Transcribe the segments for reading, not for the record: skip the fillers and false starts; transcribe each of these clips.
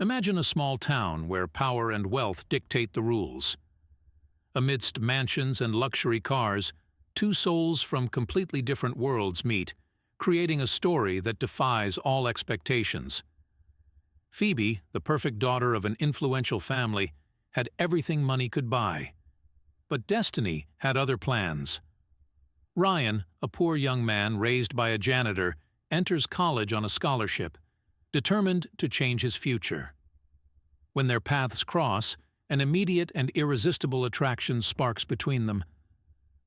Imagine a small town where power and wealth dictate the rules. Amidst mansions and luxury cars, two souls from completely different worlds meet, creating a story that defies all expectations. Phoebe, the perfect daughter of an influential family, had everything money could buy. But destiny had other plans. Ryan, a poor young man raised by a janitor, enters college on a scholarship, determined to change his future. When their paths cross, an immediate and irresistible attraction sparks between them.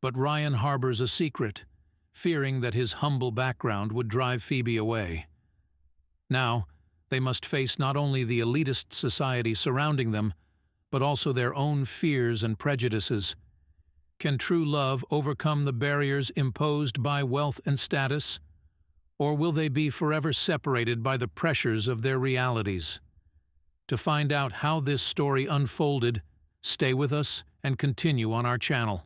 But Ryan harbors a secret, fearing that his humble background would drive Phoebe away. Now, they must face not only the elitist society surrounding them, but also their own fears and prejudices. Can true love overcome the barriers imposed by wealth and status? Or will they be forever separated by the pressures of their realities? To find out how this story unfolded, stay with us and continue on our channel.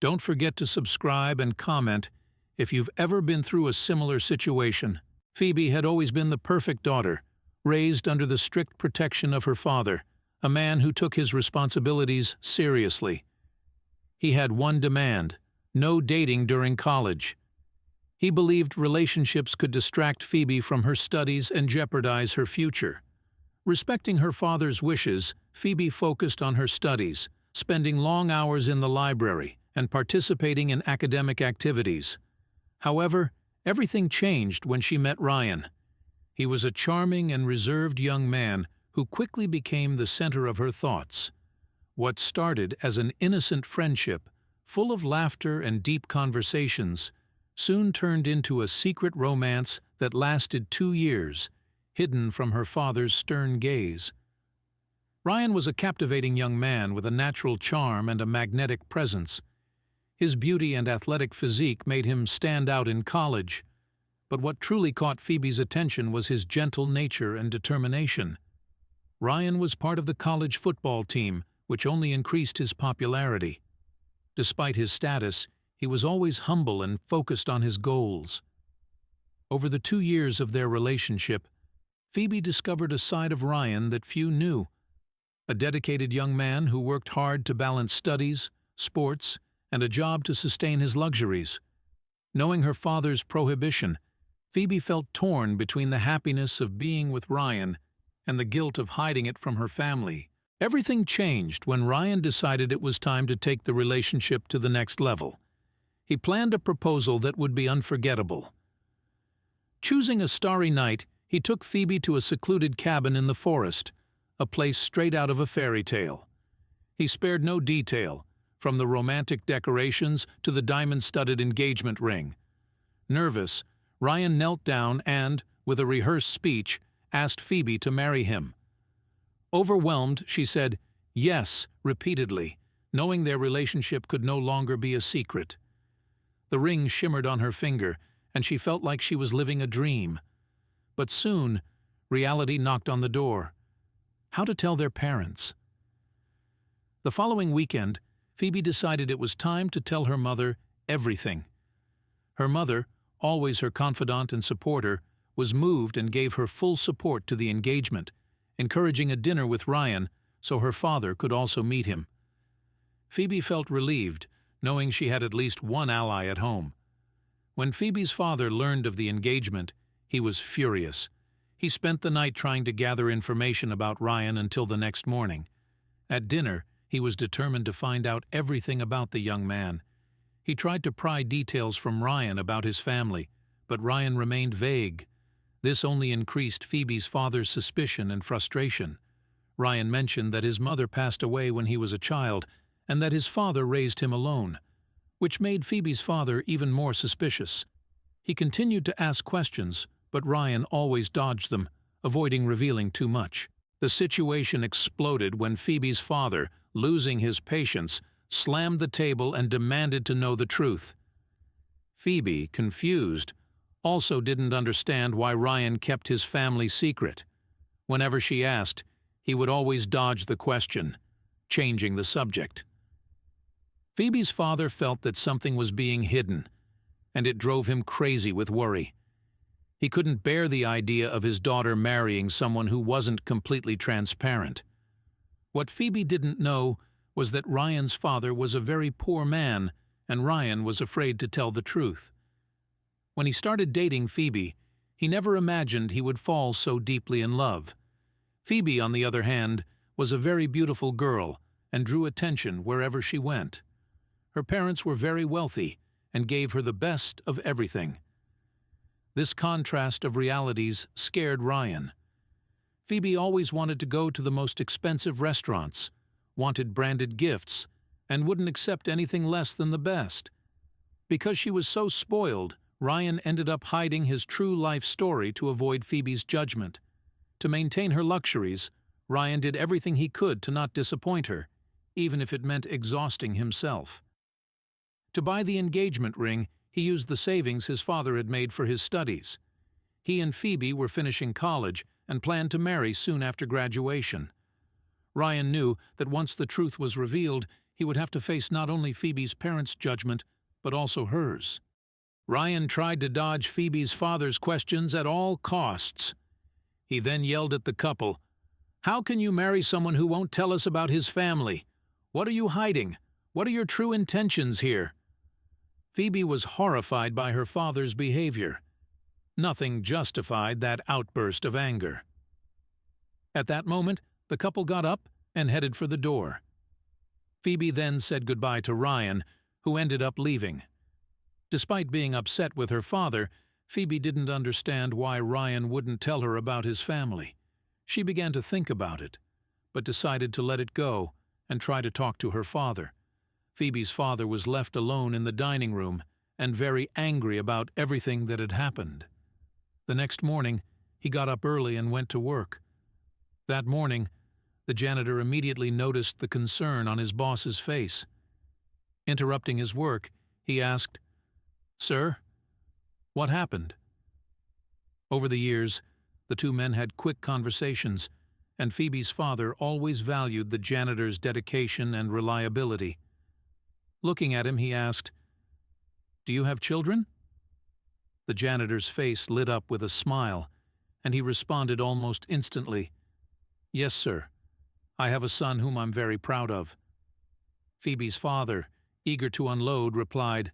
Don't forget to subscribe and comment if you've ever been through a similar situation. Phoebe had always been the perfect daughter, raised under the strict protection of her father, a man who took his responsibilities seriously. He had one demand: no dating during college. He believed relationships could distract Phoebe from her studies and jeopardize her future. Respecting her father's wishes, Phoebe focused on her studies, spending long hours in the library and participating in academic activities. However, everything changed when she met Ryan. He was a charming and reserved young man who quickly became the center of her thoughts. What started as an innocent friendship, full of laughter and deep conversations, soon turned into a secret romance that lasted 2 years, hidden from her father's stern gaze. Ryan was a captivating young man with a natural charm and a magnetic presence. His beauty and athletic physique made him stand out in college, but what truly caught Phoebe's attention was his gentle nature and determination. Ryan was part of the college football team, which only increased his popularity. Despite his status, he was always humble and focused on his goals. Over the 2 years of their relationship, Phoebe discovered a side of Ryan that few knew. A dedicated young man who worked hard to balance studies, sports, and a job to sustain his luxuries. Knowing her father's prohibition, Phoebe felt torn between the happiness of being with Ryan and the guilt of hiding it from her family. Everything changed when Ryan decided it was time to take the relationship to the next level. He planned a proposal that would be unforgettable. Choosing a starry night, he took Phoebe to a secluded cabin in the forest, a place straight out of a fairy tale. He spared no detail, from the romantic decorations to the diamond-studded engagement ring. Nervous, Ryan knelt down and, with a rehearsed speech, asked Phoebe to marry him. Overwhelmed, she said yes repeatedly, knowing their relationship could no longer be a secret. The ring shimmered on her finger, and she felt like she was living a dream. But soon, reality knocked on the door. How to tell their parents? The following weekend, Phoebe decided it was time to tell her mother everything. Her mother, always her confidant and supporter, was moved and gave her full support to the engagement, encouraging a dinner with Ryan so her father could also meet him. Phoebe felt relieved, knowing she had at least one ally at home. When Phoebe's father learned of the engagement, he was furious. He spent the night trying to gather information about Ryan until the next morning. At dinner, he was determined to find out everything about the young man. He tried to pry details from Ryan about his family, but Ryan remained vague. This only increased Phoebe's father's suspicion and frustration. Ryan mentioned that his mother passed away when he was a child and that his father raised him alone, which made Phoebe's father even more suspicious. He continued to ask questions, but Ryan always dodged them, avoiding revealing too much. The situation exploded when Phoebe's father, losing his patience, slammed the table and demanded to know the truth. Phoebe, confused, also didn't understand why Ryan kept his family secret. Whenever she asked, he would always dodge the question, changing the subject. Phoebe's father felt that something was being hidden, and it drove him crazy with worry. He couldn't bear the idea of his daughter marrying someone who wasn't completely transparent. What Phoebe didn't know was that Ryan's father was a very poor man, and Ryan was afraid to tell the truth. When he started dating Phoebe, he never imagined he would fall so deeply in love. Phoebe, on the other hand, was a very beautiful girl and drew attention wherever she went. Her parents were very wealthy and gave her the best of everything. This contrast of realities scared Ryan. Phoebe always wanted to go to the most expensive restaurants, wanted branded gifts, and wouldn't accept anything less than the best. Because she was so spoiled, Ryan ended up hiding his true life story to avoid Phoebe's judgment. To maintain her luxuries, Ryan did everything he could to not disappoint her, even if it meant exhausting himself. To buy the engagement ring, he used the savings his father had made for his studies. He and Phoebe were finishing college and planned to marry soon after graduation. Ryan knew that once the truth was revealed, he would have to face not only Phoebe's parents' judgment, but also hers. Ryan tried to dodge Phoebe's father's questions at all costs. He then yelled at the couple, "How can you marry someone who won't tell us about his family? What are you hiding? What are your true intentions here?" Phoebe was horrified by her father's behavior. Nothing justified that outburst of anger. At that moment, the couple got up and headed for the door. Phoebe then said goodbye to Ryan, who ended up leaving. Despite being upset with her father, Phoebe didn't understand why Ryan wouldn't tell her about his family. She began to think about it, but decided to let it go and try to talk to her father. Phoebe's father was left alone in the dining room and very angry about everything that had happened. The next morning, he got up early and went to work. That morning, the janitor immediately noticed the concern on his boss's face. Interrupting his work, he asked, "Sir, what happened?" Over the years, the two men had quick conversations, and Phoebe's father always valued the janitor's dedication and reliability. Looking at him, he asked, "Do you have children?" The janitor's face lit up with a smile, and he responded almost instantly, "Yes, sir. I have a son whom I'm very proud of." Phoebe's father, eager to unload, replied,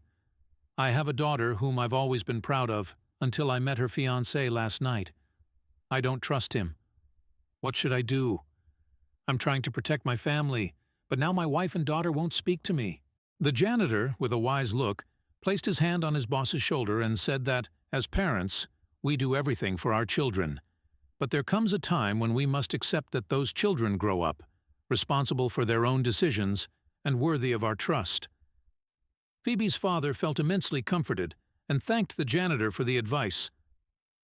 "I have a daughter whom I've always been proud of until I met her fiancé last night. I don't trust him. What should I do? I'm trying to protect my family, but now my wife and daughter won't speak to me." The janitor, with a wise look, placed his hand on his boss's shoulder and said that, as parents, we do everything for our children. But there comes a time when we must accept that those children grow up, responsible for their own decisions and worthy of our trust. Phoebe's father felt immensely comforted and thanked the janitor for the advice.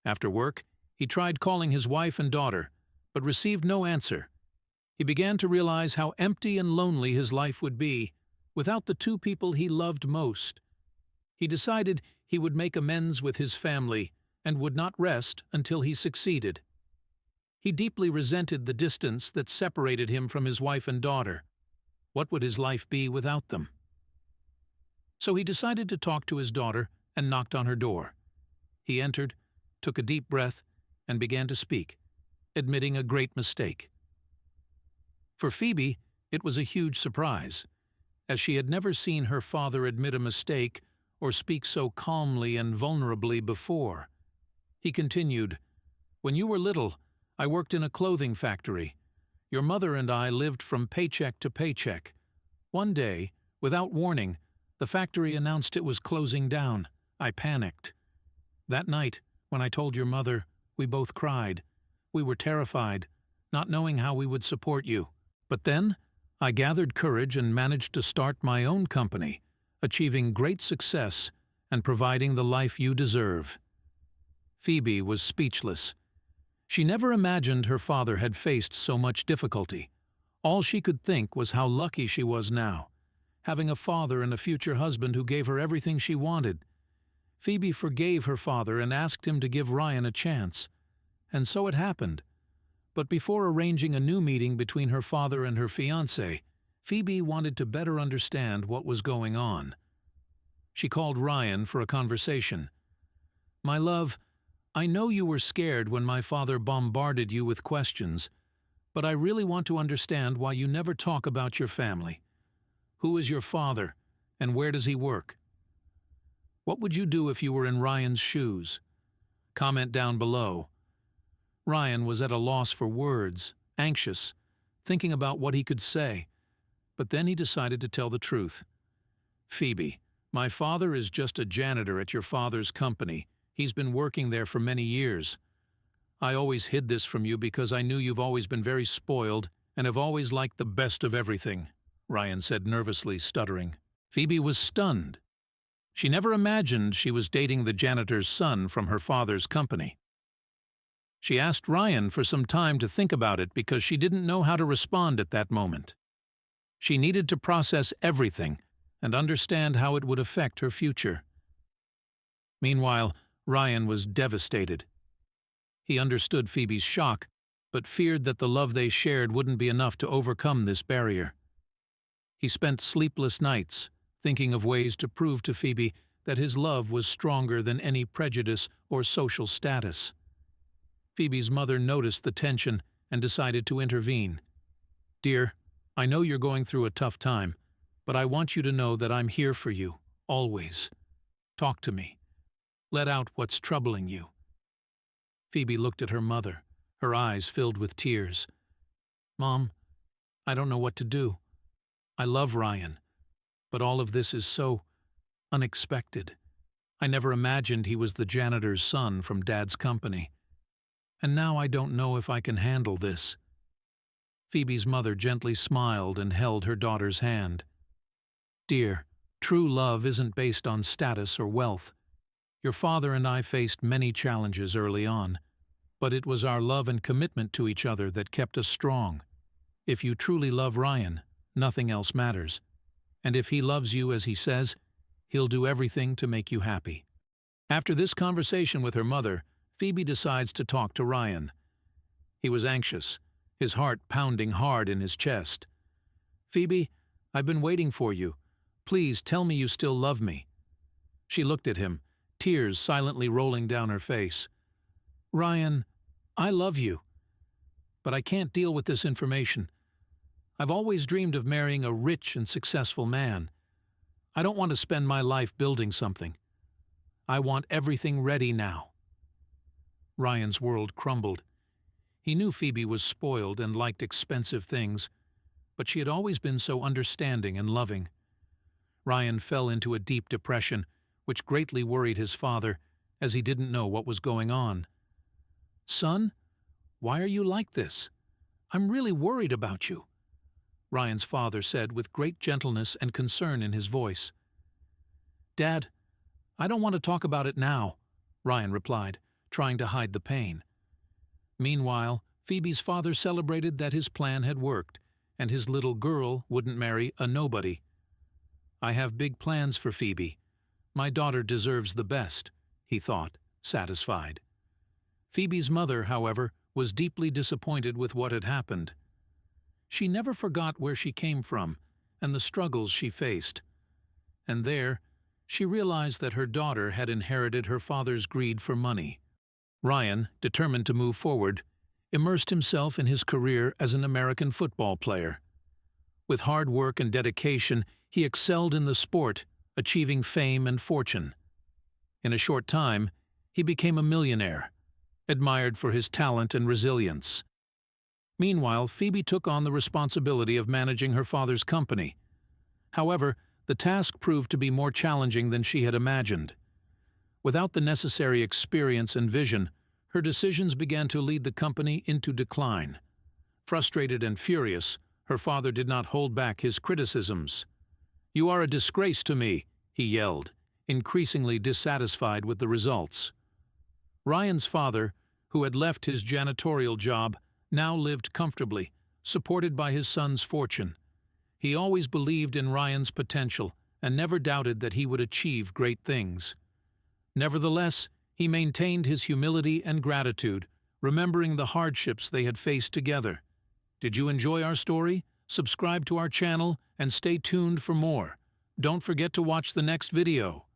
After work, he tried calling his wife and daughter, but received no answer. He began to realize how empty and lonely his life would be without the two people he loved most. He decided he would make amends with his family and would not rest until he succeeded. He deeply resented the distance that separated him from his wife and daughter. What would his life be without them? So he decided to talk to his daughter and knocked on her door. He entered, took a deep breath, and began to speak, admitting a great mistake. For Phoebe, it was a huge surprise, as she had never seen her father admit a mistake or speak so calmly and vulnerably before. He continued, "When you were little, I worked in a clothing factory. Your mother and I lived from paycheck to paycheck. One day, without warning, the factory announced it was closing down. I panicked. That night, when I told your mother, we both cried. We were terrified, not knowing how we would support you. But then, I gathered courage and managed to start my own company, achieving great success and providing the life you deserve." Phoebe was speechless. She never imagined her father had faced so much difficulty. All she could think was how lucky she was now, having a father and a future husband who gave her everything she wanted. Phoebe forgave her father and asked him to give Ryan a chance. And so it happened. But before arranging a new meeting between her father and her fiancé, Phoebe wanted to better understand what was going on. She called Ryan for a conversation. "My love, I know you were scared when my father bombarded you with questions, but I really want to understand why you never talk about your family. Who is your father, and where does he work? What would you do if you were in Ryan's shoes? Comment down below. Ryan was at a loss for words, anxious, thinking about what he could say, but then he decided to tell the truth. Phoebe, my father is just a janitor at your father's company. He's been working there for many years. I always hid this from you because I knew you've always been very spoiled and have always liked the best of everything, Ryan said nervously, stuttering. Phoebe was stunned. She never imagined she was dating the janitor's son from her father's company. She asked Ryan for some time to think about it because she didn't know how to respond at that moment. She needed to process everything and understand how it would affect her future. Meanwhile, Ryan was devastated. He understood Phoebe's shock, but feared that the love they shared wouldn't be enough to overcome this barrier. He spent sleepless nights, thinking of ways to prove to Phoebe that his love was stronger than any prejudice or social status. Phoebe's mother noticed the tension and decided to intervene. "Dear, I know you're going through a tough time, but I want you to know that I'm here for you, always. Talk to me. Let out what's troubling you." Phoebe looked at her mother, her eyes filled with tears. "Mom, I don't know what to do. I love Ryan, but all of this is so unexpected. I never imagined he was the janitor's son from Dad's company. And now I don't know if I can handle this." Phoebe's mother gently smiled and held her daughter's hand. "Dear, true love isn't based on status or wealth. Your father and I faced many challenges early on, but it was our love and commitment to each other that kept us strong. If you truly love Ryan, nothing else matters. And if he loves you as he says, he'll do everything to make you happy." After this conversation with her mother, Phoebe decides to talk to Ryan. He was anxious, his heart pounding hard in his chest. "Phoebe, I've been waiting for you. Please tell me you still love me." She looked at him, tears silently rolling down her face. "Ryan, I love you, but I can't deal with this information. I've always dreamed of marrying a rich and successful man. I don't want to spend my life building something. I want everything ready now." Ryan's world crumbled. He knew Phoebe was spoiled and liked expensive things, but she had always been so understanding and loving. Ryan fell into a deep depression, which greatly worried his father, as he didn't know what was going on. "Son, why are you like this? I'm really worried about you," Ryan's father said with great gentleness and concern in his voice. "Dad, I don't want to talk about it now," Ryan replied, trying to hide the pain. Meanwhile, Phoebe's father celebrated that his plan had worked, and his little girl wouldn't marry a nobody. "I have big plans for Phoebe. My daughter deserves the best," he thought, satisfied. Phoebe's mother, however, was deeply disappointed with what had happened. She never forgot where she came from and the struggles she faced. And there, she realized that her daughter had inherited her father's greed for money. Ryan, determined to move forward, immersed himself in his career as an American football player. With hard work and dedication, he excelled in the sport, achieving fame and fortune. In a short time, he became a millionaire, admired for his talent and resilience. Meanwhile, Phoebe took on the responsibility of managing her father's company. However, the task proved to be more challenging than she had imagined. Without the necessary experience and vision, her decisions began to lead the company into decline. Frustrated and furious, her father did not hold back his criticisms. "You are a disgrace to me," he yelled, increasingly dissatisfied with the results. Ryan's father, who had left his janitorial job, now lived comfortably, supported by his son's fortune. He always believed in Ryan's potential and never doubted that he would achieve great things. Nevertheless, he maintained his humility and gratitude, remembering the hardships they had faced together. Did you enjoy our story? Subscribe to our channel and stay tuned for more. Don't forget to watch the next video.